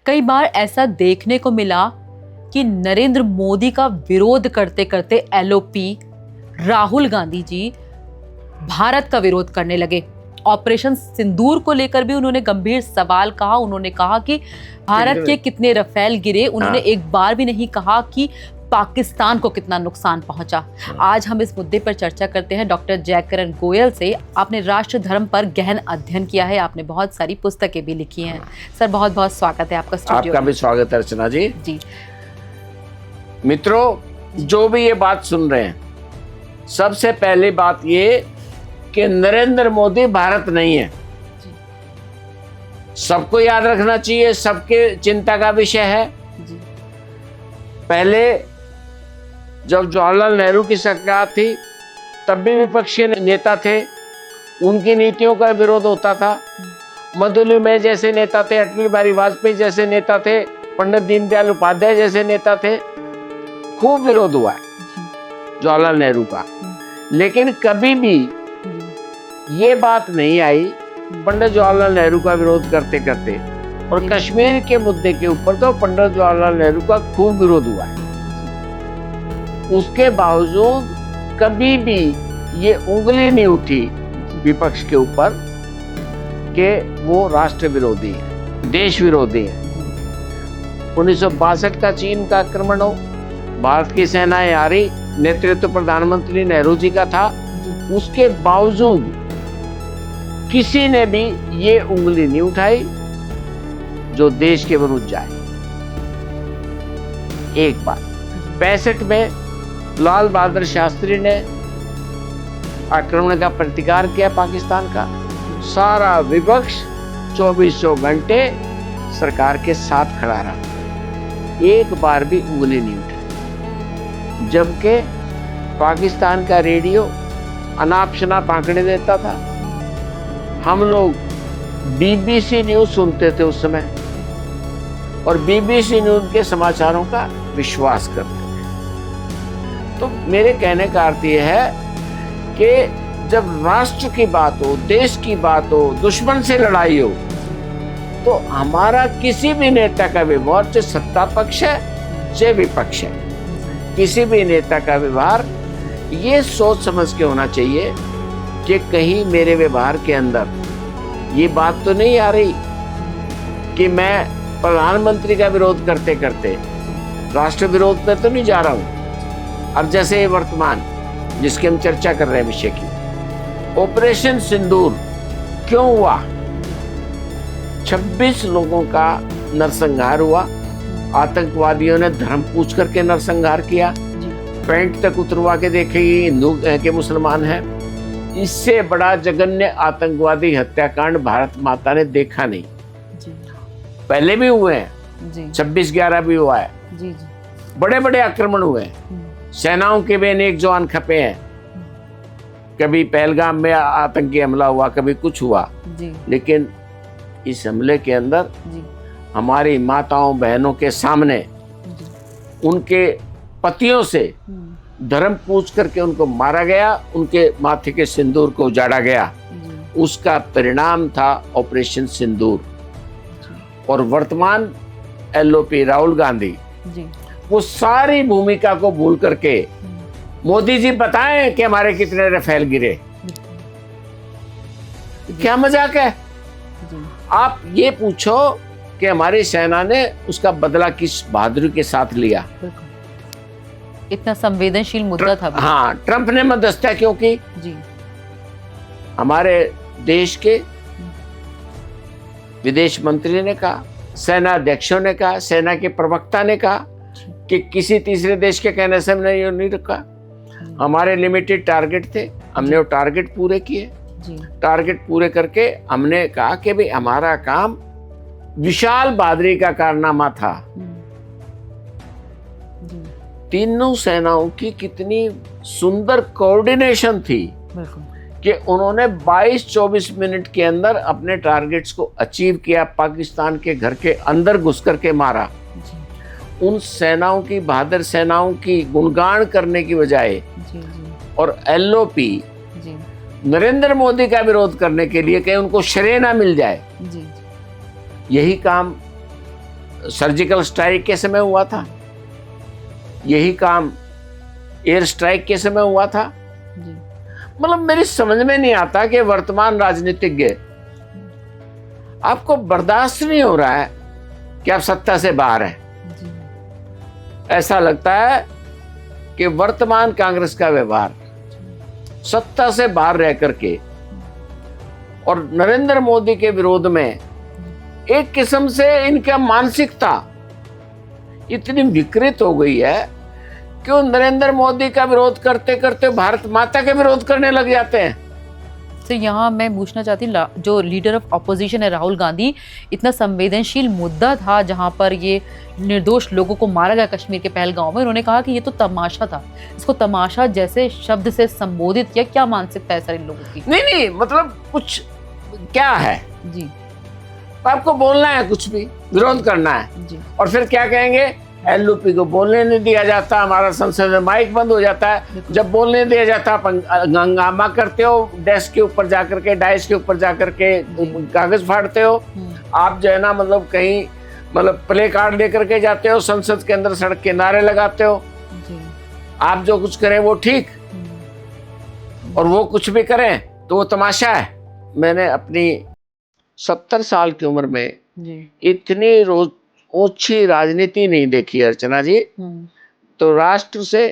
कई बार ऐसा देखने को मिला कि नरेंद्र मोदी का विरोध करते करते एलओपी राहुल गांधी जी भारत का विरोध करने लगे। ऑपरेशन सिंदूर को लेकर भी उन्होंने गंभीर सवाल कहा। उन्होंने कहा कि भारत के कितने रफेल गिरे, उन्होंने एक बार भी नहीं कहा कि पाकिस्तान को कितना नुकसान पहुंचा। आज हम इस मुद्दे पर चर्चा करते हैं डॉक्टर जयकरण गोयल से। आपने राष्ट्र धर्म पर गहन अध्ययन किया है, आपने बहुत सारी पुस्तकें भी लिखी हैं। सर बहुत बहुत स्वागत है आपका स्टूडियो में। आपका भी स्वागत है अर्चना जी। जी मित्रों, जो भी ये बात सुन रहे हैं, सबसे पहली बात ये कि नरेंद्र मोदी भारत नहीं है। सबको याद रखना चाहिए, सबके चिंता का विषय है। जी पहले जब जवाहरलाल नेहरू की सरकार थी तब भी विपक्षी नेता थे, उनकी नीतियों का विरोध होता था। मधुलिम में जैसे नेता थे, अटल बिहारी वाजपेयी जैसे नेता थे, पंडित दीनदयाल उपाध्याय जैसे नेता थे, खूब विरोध हुआ है जवाहरलाल नेहरू का। लेकिन कभी भी ये बात नहीं आई पंडित जवाहरलाल नेहरू का विरोध करते करते, और कश्मीर के मुद्दे के ऊपर तो पंडित जवाहरलाल नेहरू का खूब विरोध हुआ है। उसके बावजूद कभी भी ये उंगली नहीं उठी विपक्ष के ऊपर कि वो राष्ट्र विरोधी है, देश विरोधी है। 1962 का चीन का आक्रमण हो, भारत की सेनाएं आ रही, नेतृत्व प्रधानमंत्री नेहरू जी का था, उसके बावजूद किसी ने भी ये उंगली नहीं उठाई जो देश के विरुद्ध जाए। एक बार 65 में लाल बहादुर शास्त्री ने आक्रमण का प्रतिकार किया पाकिस्तान का। सारा विपक्ष 2400 घंटे सरकार के साथ खड़ा रहा, एक बार भी उंगली नहीं उठी। जबकि पाकिस्तान का रेडियो अनाप शनाप आंकड़े देता था, हम लोग बीबीसी न्यूज सुनते थे उस समय, और बीबीसी न्यूज के समाचारों का विश्वास करते थे। तो मेरे कहने का अर्थ यह है कि जब राष्ट्र की बात हो, देश की बात हो, दुश्मन से लड़ाई हो, तो हमारा किसी भी नेता का व्यवहार, चाहे सत्ता पक्ष है चाहे विपक्ष है, किसी भी नेता का व्यवहार ये सोच समझ के होना चाहिए कि कहीं मेरे व्यवहार के अंदर ये बात तो नहीं आ रही कि मैं प्रधानमंत्री का विरोध करते करते राष्ट्र विरोध में तो नहीं जा रहा हूं। अब जैसे वर्तमान जिसकी हम चर्चा कर रहे हैं विषय की, ऑपरेशन सिंदूर क्यों हुआ? 26 लोगों का नरसंहार हुआ। आतंकवादियों ने धर्म पूछ करके नरसंहार किया, पैंट तक उतरवा के देखे ये हिंदू के मुसलमान हैं। इससे बड़ा जघन्य आतंकवादी हत्याकांड भारत माता ने देखा नहीं। पहले भी हुए हैं, 26/11 भी हुआ है, बड़े बड़े आक्रमण हुए हैं, सेनाओं के भी अनेक जवान खपे हैं। कभी पहलगाम में आतंकी हमला हुआ, कभी कुछ हुआ, लेकिन इस हमले के अंदर हमारी माताओं बहनों के सामने उनके पतियों से धर्म पूछ करके उनको मारा गया, उनके माथे के सिंदूर को उजाड़ा गया। उसका परिणाम था ऑपरेशन सिंदूर। और वर्तमान एलओपी राहुल गांधी वो सारी भूमिका को भूल करके मोदी जी बताएं कि हमारे कितने रफेल गिरे। क्या मजाक है? आप ये पूछो कि हमारी सेना ने उसका बदला किस बहादुरी के साथ लिया। इतना संवेदनशील मुद्दा था। हाँ, ट्रंप ने मध्यस्थता क्यों की? हमारे देश के विदेश मंत्री ने कहा, सेना अध्यक्षों ने कहा, सेना के प्रवक्ता ने कहा कि किसी तीसरे देश के कहने से हमने नहीं रखा। हमारे लिमिटेड टारगेट थे, हमने वो टारगेट पूरे किए। टारगेट पूरे करके हमने कहा कि भाई हमारा काम विशाल बहादुरी का कारनामा था। तीनों सेनाओं की कितनी सुंदर कोऑर्डिनेशन थी कि उन्होंने 22-24 मिनट के अंदर अपने टारगेट्स को अचीव किया। पाकिस्तान के घर के अंदर घुस करके मारा। उन सेनाओं की, बहादुर सेनाओं की गुणगान करने की बजाय और एलओपी नरेंद्र मोदी का विरोध करने के लिए कहीं उनको श्रेय ना मिल जाए, यही काम सर्जिकल स्ट्राइक के समय हुआ था, यही काम एयर स्ट्राइक के समय हुआ था। जी। मतलब मेरी समझ में नहीं आता कि वर्तमान राजनीतिज्ञ, आपको बर्दाश्त नहीं हो रहा है कि आप सत्ता से बाहर हैं। जी। ऐसा लगता है कि वर्तमान कांग्रेस का व्यवहार सत्ता से बाहर रह करके और नरेंद्र मोदी के विरोध में एक किस्म से इनका मानसिकता इतनी विकृत हो गई है कि वो नरेंद्र मोदी का विरोध करते करते भारत माता के विरोध करने लग जाते हैं। तो यहाँ मैं पूछना चाहती हूँ, जो लीडर ऑफ अपोजिशन है राहुल गांधी, इतना संवेदनशील मुद्दा था जहाँ पर ये निर्दोष लोगों को मारा गया कश्मीर के पहलगांव में, उन्होंने कहा कि ये तो तमाशा था, इसको तमाशा जैसे शब्द से संबोधित किया। क्या मानसिकता है सारे लोगों की? नहीं, मतलब कुछ क्या है जी। आपको बोलना है, कुछ भी विरोध करना है जी। और फिर क्या कहेंगे, एलओपी को बोलने नहीं दिया जाता, हमारा संसद में माइक बंद हो जाता है। जब बोलने दिया जाता हंगामा करते हो, डेस्क के ऊपर जाकर के, डाइस के ऊपर जाकर के कागज फाड़ते हो। आप जो है ना, मतलब कहीं मतलब प्ले कार्ड लेकर के जाते हो, संसद के अंदर सड़क के नारे लगाते हो। आप जो कुछ करें वो ठीक, और वो कुछ भी करें तो वो तमाशा है। मैंने अपनी 70 साल की उम्र में इतनी रोज ऊंची राजनीति नहीं देखी अर्चना जी। तो राष्ट्र से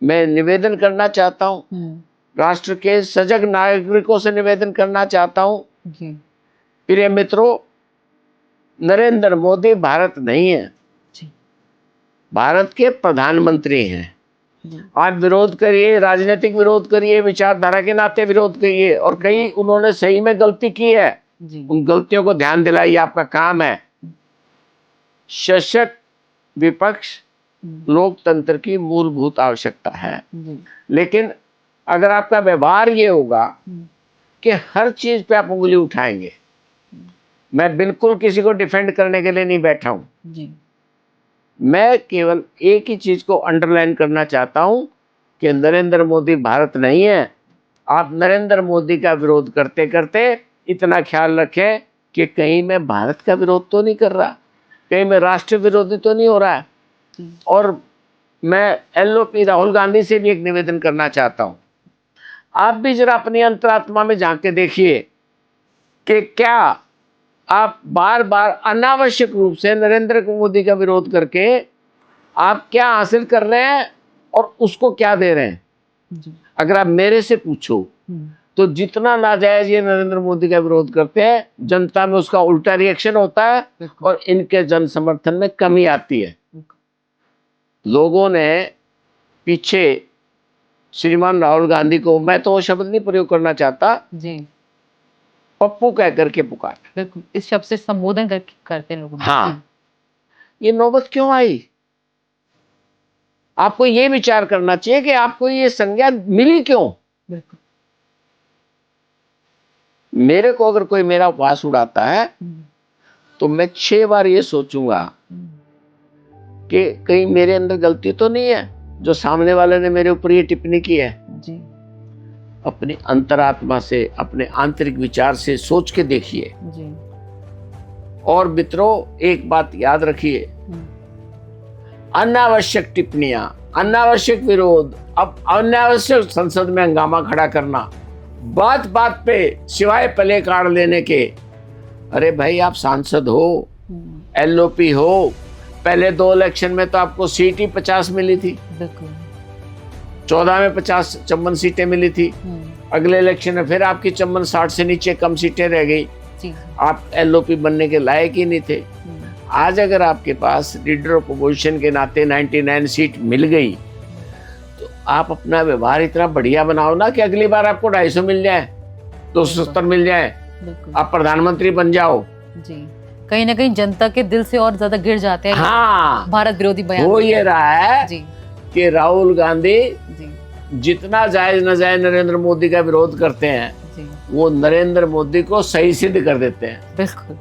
मैं निवेदन करना चाहता हूँ, राष्ट्र के सजग नागरिकों से निवेदन करना चाहता हूँ, प्रिय मित्रों, नरेंद्र मोदी भारत नहीं है, भारत के प्रधानमंत्री हैं। आप विरोध करिए, राजनीतिक विरोध करिए, विचारधारा के नाते विरोध करिए, और कहीं उन्होंने सही में गलती की है, उन गलतियों को ध्यान दिलाइए, आपका काम है। सशक्त विपक्ष लोकतंत्र की मूलभूत आवश्यकता है। लेकिन अगर आपका व्यवहार ये होगा कि हर चीज पे आप उंगली उठाएंगे, मैं बिल्कुल किसी को डिफेंड करने के लिए नहीं बैठा हूं, मैं केवल एक ही चीज को अंडरलाइन करना चाहता हूं कि नरेंद्र मोदी भारत नहीं है। आप नरेंद्र मोदी का विरोध करते करते इतना ख्याल रखें कि कहीं मैं भारत का विरोध तो नहीं कर रहा, कहीं मैं राष्ट्र विरोधी तो नहीं हो रहा है। और मैं एलओपी राहुल गांधी से भी एक निवेदन करना चाहता हूं, आप भी जरा अपनी अंतरात्मा में झांक के देखिए कि क्या आप बार बार अनावश्यक रूप से नरेंद्र मोदी का विरोध करके आप क्या हासिल कर रहे हैं और उसको क्या दे रहे हैं। अगर आप मेरे से पूछो तो जितना नाजायज ये नरेंद्र मोदी का विरोध करते हैं, जनता में उसका उल्टा रिएक्शन होता है और इनके जन समर्थन में कमी आती है। लोगों ने पीछे श्रीमान राहुल गांधी को, मैं तो वो शब्द नहीं प्रयोग करना चाहता जी, पप्पू कह करके पुकार, इस शब्द से संबोधन करते लोग। हाँ, ये नौबत क्यों आई? आपको ये विचार करना चाहिए कि आपको ये संज्ञा मिली क्यों। मेरे को अगर कोई मेरा उपवास उड़ाता है तो मैं 6 बार ये सोचूंगा कि कहीं मेरे अंदर गलती तो नहीं है जो सामने वाले ने मेरे ऊपर ये टिप्पणी की है जी। अपनी अंतरात्मा से, अपने आंतरिक विचार से सोच के देखिए जी। और मित्रों, एक बात याद रखिए, अनावश्यक टिप्पणियां, अनावश्यक विरोध, अब अनावश्यक संसद में हंगामा खड़ा करना, बात बात पे सिवाय प्ले कार्ड लेने के। अरे भाई, आप सांसद हो, एलओपी हो, पहले 2 इलेक्शन में तो आपको सीट ही 50 मिली थी, 14 में 50 54 सीटें मिली थी। अगले इलेक्शन में फिर आपकी 54 60 से नीचे कम सीटें रह गई, आप एलओपी बनने के लायक ही नहीं थे। आज अगर आपके पास लीडर ऑफ अपोजिशन के नाते 99 सीट मिल गई तो आप अपना व्यवहार इतना बढ़िया बनाओ ना कि अगली बार आपको 250 मिल जाए, 270 मिल जाए, आप प्रधानमंत्री बन जाओ जी। कहीं ना कहीं जनता के दिल से और ज्यादा गिर जाते हैं। हाँ, भारत विरोधी बयान हो ये रहा है जी कि राहुल गांधी जी जितना जायज नाजायज नरेंद्र मोदी का विरोध करते हैं जी, वो नरेंद्र मोदी को सही सिद्ध कर देते हैं। बिल्कुल।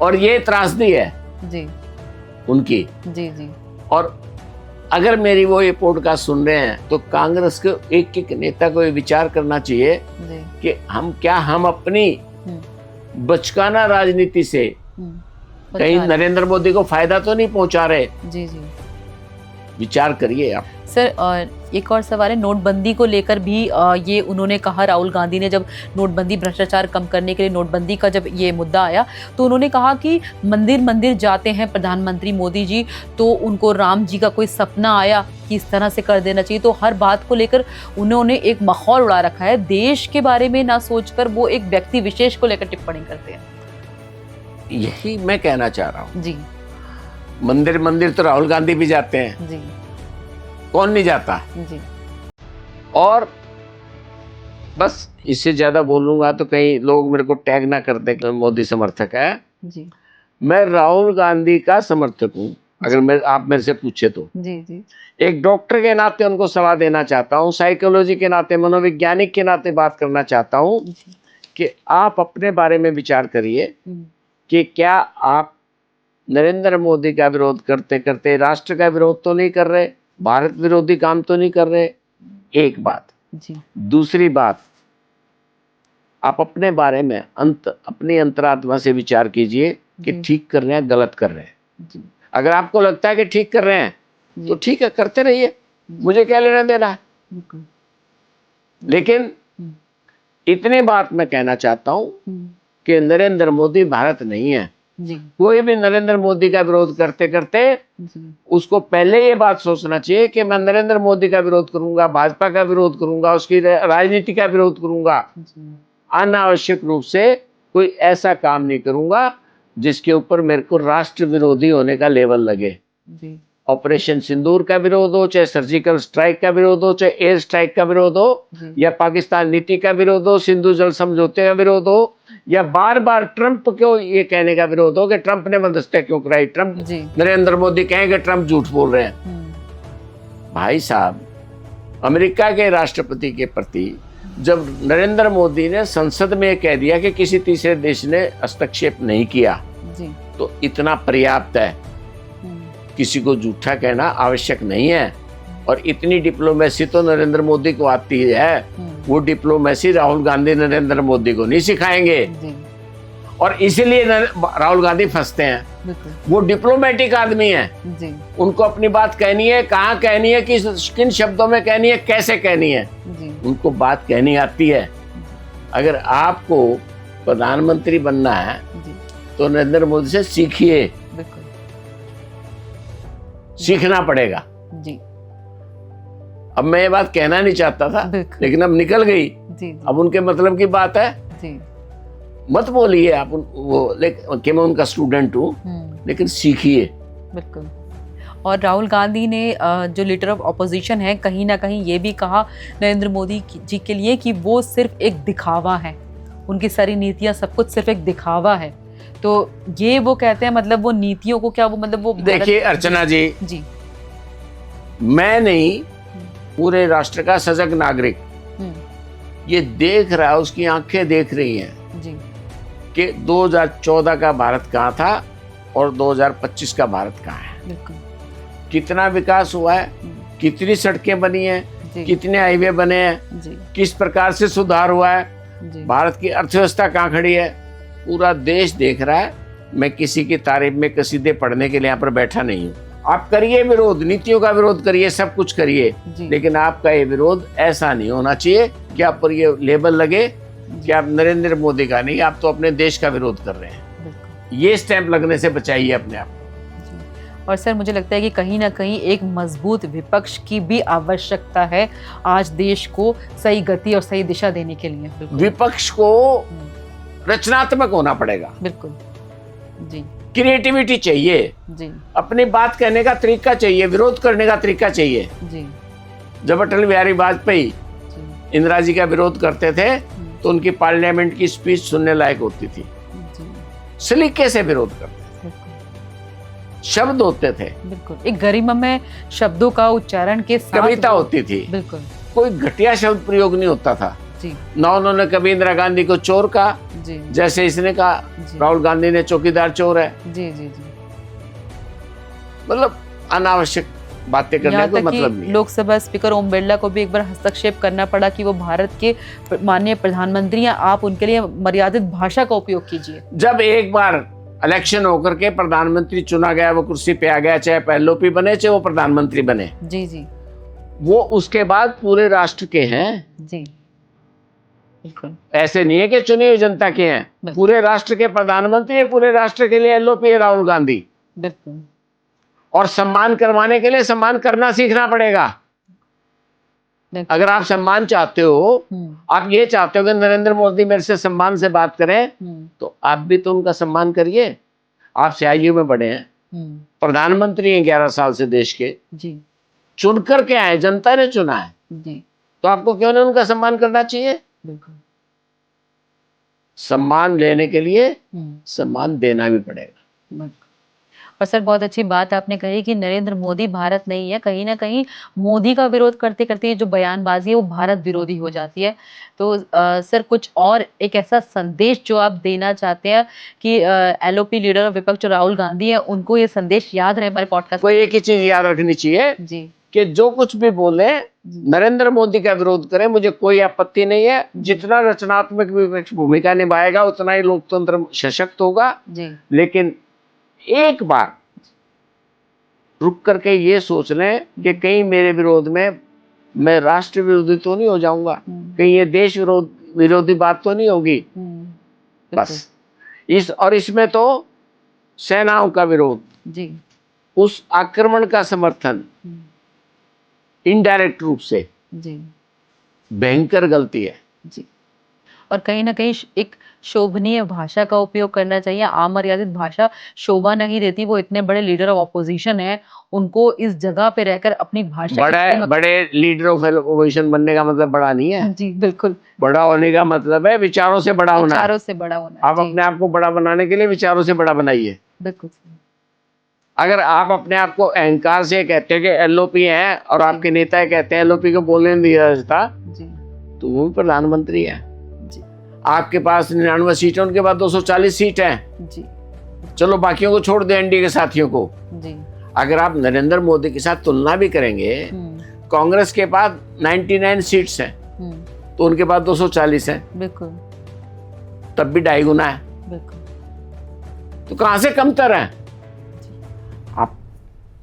और ये त्रासदी है जी उनकी जी जी। और अगर मेरी वो ये पॉडकास्ट सुन रहे हैं तो कांग्रेस के एक एक नेता को ये विचार करना चाहिए कि हम अपनी बचकाना राजनीति से कहीं नरेंद्र मोदी को फायदा तो नहीं पहुंचा रहे? जी जी विचार करिए आप। सर, एक और सवाल है, नोटबंदी को लेकर भी ये उन्होंने कहा, राहुल गांधी ने जब नोटबंदी, भ्रष्टाचार कम करने के लिए नोटबंदी का जब ये मुद्दा आया तो उन्होंने कहा कि मंदिर मंदिर जाते हैं प्रधानमंत्री मोदी जी, तो उनको राम जी का कोई सपना आया कि इस तरह से कर देना चाहिए, तो हर बात को लेकर उन्होंने एक माहौल उड़ा रखा है, देश के बारे में ना सोचकर वो एक व्यक्ति विशेष को लेकर टिप्पणी करते हैं। यही मैं कहना चाह रहा हूँ। जी मंदिर मंदिर तो राहुल गांधी भी जाते हैं, जी कौन नहीं जाता? जी और बस इससे ज्यादा बोलूंगा तो कहीं लोग मेरे को टैग ना कर दे कि मोदी समर्थक है। जी मैं राहुल गांधी का समर्थक हूँ, अगर आप मेरे से पूछे तो। जी जी एक डॉक्टर के नाते उनको सलाह देना चाहता हूँ, साइकोलॉजी के नाते, मनोवैज्ञानिक के नाते बात करना चाहता हूँ कि आप अपने बारे में विचार करिए कि क्या आप नरेंद्र मोदी का विरोध करते करते राष्ट्र का विरोध तो नहीं कर रहे, भारत विरोधी काम तो नहीं कर रहे? एक बात जी। दूसरी बात, आप अपने बारे में अपनी अंतरात्मा से विचार कीजिए कि ठीक कर रहे हैं, गलत कर रहे हैं। अगर आपको लगता है कि ठीक कर रहे हैं तो ठीक है, करते रहिए, मुझे क्या लेना देना है। लेकिन इतनी बात मैं कहना चाहता हूं कि नरेंद्र मोदी भारत नहीं है। कोई भी नरेंद्र मोदी का विरोध करते करते उसको पहले ये बात सोचना चाहिए कि मैं नरेंद्र मोदी का विरोध करूंगा, भाजपा का विरोध करूंगा, उसकी राजनीति का विरोध करूंगा, अनावश्यक रूप से कोई ऐसा काम नहीं करूंगा जिसके ऊपर मेरे को राष्ट्र विरोधी होने का लेवल लगे। ऑपरेशन सिंदूर का विरोध हो, चाहे सर्जिकल स्ट्राइक का विरोध हो, चाहे एयर स्ट्राइक का विरोध हो, या पाकिस्तान नीति का विरोध हो, सिंधु जल समझौते का विरोध हो, या बार बार ट्रंप को ये कहने का विरोध हो कि ट्रंप ने मध्यस्थता क्यों कराई, ट्रंप नरेंद्र मोदी कहेंगे ट्रंप झूठ बोल रहे हैं। भाई साहब, अमेरिका के राष्ट्रपति के प्रति जब नरेंद्र मोदी ने संसद में कह दिया कि किसी तीसरे देश ने हस्तक्षेप नहीं किया, तो इतना पर्याप्त है, किसी को झूठा कहना आवश्यक नहीं है। और इतनी डिप्लोमेसी तो नरेंद्र मोदी को आती है, वो डिप्लोमेसी राहुल गांधी नरेंद्र मोदी को नहीं सिखाएंगे, और इसीलिए राहुल गांधी फंसते हैं। वो डिप्लोमेटिक आदमी हैं, उनको अपनी बात कहनी है, कहाँ कहनी है, किन शब्दों में कहनी है, कैसे कहनी है, उनको बात कहनी आती है। अगर आपको प्रधानमंत्री बनना है तो नरेंद्र मोदी से सीखिए, सीखना पड़ेगा जी। अब मैं ये बात कहना नहीं चाहता था, लेकिन अब निकल गई जी। अब उनके मतलब की बात है जी। मत बोलिए आप वो कि मैं उनका स्टूडेंट हूँ, लेकिन सीखिए। बिल्कुल। और राहुल गांधी ने जो लीडर ऑफ ऑपोजिशन है, कहीं ना कहीं ये भी कहा नरेंद्र मोदी जी के लिए कि वो सिर्फ एक दिखावा है, उनकी सारी नीतियां सब कुछ सिर्फ एक दिखावा है। तो ये वो कहते हैं, मतलब वो नीतियों को क्या वो मतलब वो देखिए अर्चना जी, मैं नहीं, पूरे राष्ट्र का सजग नागरिक ये देख रहा है, उसकी आंखें देख रही हैं जी कि 2014 का भारत कहाँ था और 2025 का भारत कहाँ है। कितना विकास हुआ है, कितनी सड़कें बनी हैं, कितने हाईवे बने हैं, किस प्रकार से सुधार हुआ है, भारत की अर्थव्यवस्था कहाँ खड़ी है, पूरा देश देख रहा है। मैं किसी की तारीफ में कसीदे पढ़ने के लिए यहाँ पर बैठा नहीं हूँ। आप करिए विरोध, नीतियों का विरोध करिए, सब कुछ करिए, लेकिन आपका ये विरोध ऐसा नहीं होना चाहिए कि आप पर ये लेबल लगे कि आप नरेंद्र मोदी का नहीं, आप तो अपने देश का विरोध कर रहे हैं। ये स्टैंप लगने से बचाइए अपने आप। और सर, मुझे लगता है कि कहीं ना कहीं एक मजबूत विपक्ष की भी आवश्यकता है आज देश को सही गति और सही दिशा देने के लिए। विपक्ष को रचनात्मक होना पड़ेगा। बिल्कुल जी। क्रिएटिविटी चाहिए जी, अपनी बात कहने का तरीका चाहिए, विरोध करने का तरीका चाहिए जी। जब अटल बिहारी वाजपेयी इंदिरा जी का विरोध करते थे तो उनकी पार्लियामेंट की स्पीच सुनने लायक होती थी। सलीके से विरोध करते थे, शब्द होते थे, बिल्कुल एक गरिमामय शब्दों का उच्चारण के साथ कविता होती थी, बिल्कुल कोई घटिया शब्द प्रयोग नहीं होता था जी। ना उन्होंने कभी इंदिरा गांधी को चोर कहा जी, जैसे इसने कहा राहुल गांधी ने चौकीदार चोर है जी जी जी। मतलब अनावश्यक बातें करने का मतलब नहीं। लोकसभा स्पीकर ओम बिरला को भी एक बार हस्तक्षेप करना पड़ा कि वो भारत के माननीय प्रधानमंत्री हैं, आप उनके लिए मर्यादित भाषा का उपयोग कीजिए। जब एक बार इलेक्शन होकर के प्रधानमंत्री चुना गया, वो कुर्सी पे आ गया, चाहे एलओपी बने चाहे वो प्रधानमंत्री बने, जी जी वो उसके बाद पूरे राष्ट्र के हैं। जी, बिल्कुल ऐसे नहीं है कि चुनी हुई जनता के हैं, बिल्कुल। पूरे राष्ट्र के प्रधानमंत्री है, पूरे राष्ट्र के लिए एलओपी है राहुल गांधी। बिल्कुल और सम्मान करवाने के लिए सम्मान करना सीखना पड़ेगा। बिल्कुल। अगर आप सम्मान चाहते हो, आप ये चाहते हो कि नरेंद्र मोदी मेरे से सम्मान से बात करें, तो आप भी तो उनका सम्मान करिए। आप आयु में बड़े हैं, प्रधानमंत्री हैं 11 साल से देश के, जी चुन कर के आए, जनता ने चुना है, जी, तो आपको क्यों नहीं उनका सम्मान करना चाहिए? बिल्कुल। सम्मान लेने के लिए सम्मान देना भी पड़ेगा। बिल्कुल। और सर बहुत अच्छी बात आपने कही कि नरेंद्र मोदी भारत नहीं है, कहीं ना कहीं मोदी का विरोध करते करते जो बयानबाजी है वो भारत विरोधी हो जाती है। तो सर कुछ और एक ऐसा संदेश जो आप देना चाहते हैं कि एलओपी लीडर और विपक्ष जो राहुल गांधी है उनको ये संदेश याद रहे हमारे पॉडकास्ट। को एक ही चीज याद रखनी चाहिए जी कि जो कुछ भी बोले नरेंद्र मोदी का विरोध करें, मुझे कोई आपत्ति नहीं है। जितना रचनात्मक विपक्ष भूमिका निभाएगा उतना ही लोकतंत्र सशक्त होगा। जी, लेकिन एक बार रुक करके ये सोच लें कि कहीं मेरे विरोध में मैं राष्ट्र विरोधी तो नहीं हो जाऊंगा, कहीं ये देश विरोधी बात तो नहीं होगी। बस इसमें तो सेनाओं का विरोध, जी, उस आक्रमण का समर्थन इनडायरेक्ट रूप से जी, भयंकर गलती है। जी। और कहीं ना कहीं एक शोभनीय भाषा का उपयोग करना चाहिए। अमर्यादित भाषा शोभा नहीं देती। वो इतने बड़े लीडर ऑफ ऑपोजिशन है, उनको इस जगह पे रहकर अपनी भाषा बड़े लीडर ऑफ ऑपोजिशन बनने का मतलब बड़ा नहीं है। जी बिल्कुल, बड़ा होने का मतलब है विचारों से बड़ा होना। विचारों से बड़ा होना। आप अपने आप को बड़ा बनाने के लिए विचारों से बड़ा बनाइए। बिल्कुल। अगर आप अपने आप को अहंकार से कहते हैं कि एलओपी है और आपके नेता कहते हैं एलओपी को बोलने नहीं दिया जाता, तो वो भी प्रधानमंत्री है। आपके पास 99 सीट है, उनके पास 240 सीट है। जी, चलो बाकियों को छोड़ दे, एनडीए के साथियों को। जी, अगर आप नरेंद्र मोदी के साथ तुलना भी करेंगे, कांग्रेस के पास 99 सीट्स हैं, तो उनके पास 240 है, बिल्कुल, तब भी 2.5 गुना है। बिल्कुल। तो कहां से कमतर है? आप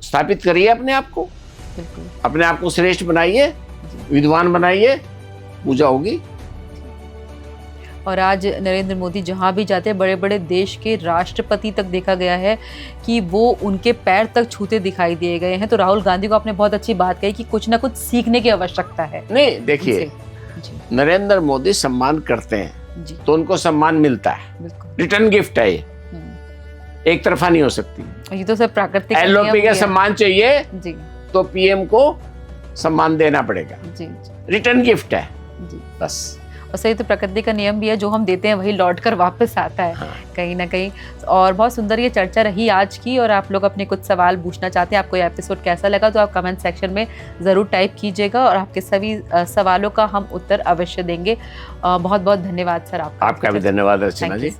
स्थापित करिए अपने आप को, बिल्कुल, अपने आप को श्रेष्ठ बनाइए, विद्वान बनाइए, पूजा होगी। और आज नरेंद्र मोदी जहां भी जाते हैं, बड़े बड़े देश के राष्ट्रपति तक देखा गया है कि वो उनके पैर तक छूते दिखाई दिए गए हैं। तो राहुल गांधी को आपने बहुत अच्छी बात कही कि कुछ ना कुछ सीखने की आवश्यकता है। नहीं, देखिए, नरेंद्र मोदी सम्मान करते हैं तो उनको सम्मान मिलता है, रिटर्न गिफ्ट है, ये एक तरफा नहीं हो सकती। ये तो सब प्राकृतिक एलओपी का सम्मान चाहिए जी, तो पीएम को सम्मान देना पड़ेगा, जी, रिटर्न गिफ्ट है जी, बस। और सही तो प्रकृति का नियम भी है, जो हम देते हैं वही लौट कर वापस आता है। हाँ। कहीं ना कहीं। और बहुत सुंदर ये चर्चा रही आज की। और आप लोग अपने कुछ सवाल पूछना चाहते हैं, आपको ये एपिसोड कैसा लगा, तो आप कमेंट सेक्शन में ज़रूर टाइप कीजिएगा और आपके सभी सवालों का हम उत्तर अवश्य देंगे। बहुत बहुत धन्यवाद सर आपका। आपका भी धन्यवाद अर्चना जी।